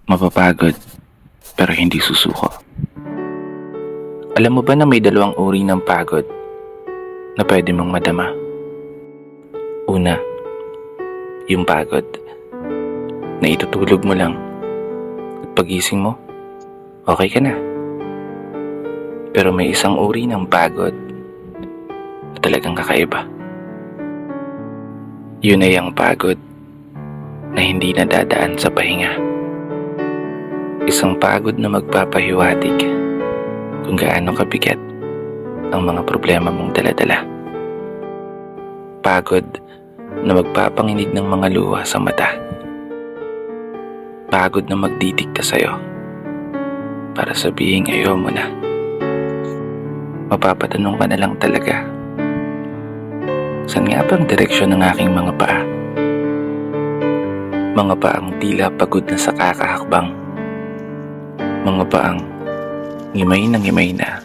Mapapagod, pero hindi susuko. Alam mo ba na may dalawang uri ng pagod na pwede mong madama? Una, yung pagod na itutulog mo lang at pagising mo, okay ka na. Pero may isang uri ng pagod na talagang kakaiba. Yun ay ang pagod na hindi nadadaan sa pahinga. Isang pagod na magpapahiwatig kung gaano kabigat ang mga problema mong daladala. Pagod na magpapanginig ng mga luha sa mata. Pagod na magdidikta sa'yo para sabihin ayaw mo na. Mapapatanong ka na lang talaga, saan nga bang direksyon ng aking mga paa? Mga paang tila pagod na sa kakahakbang. Mga paang ngimay na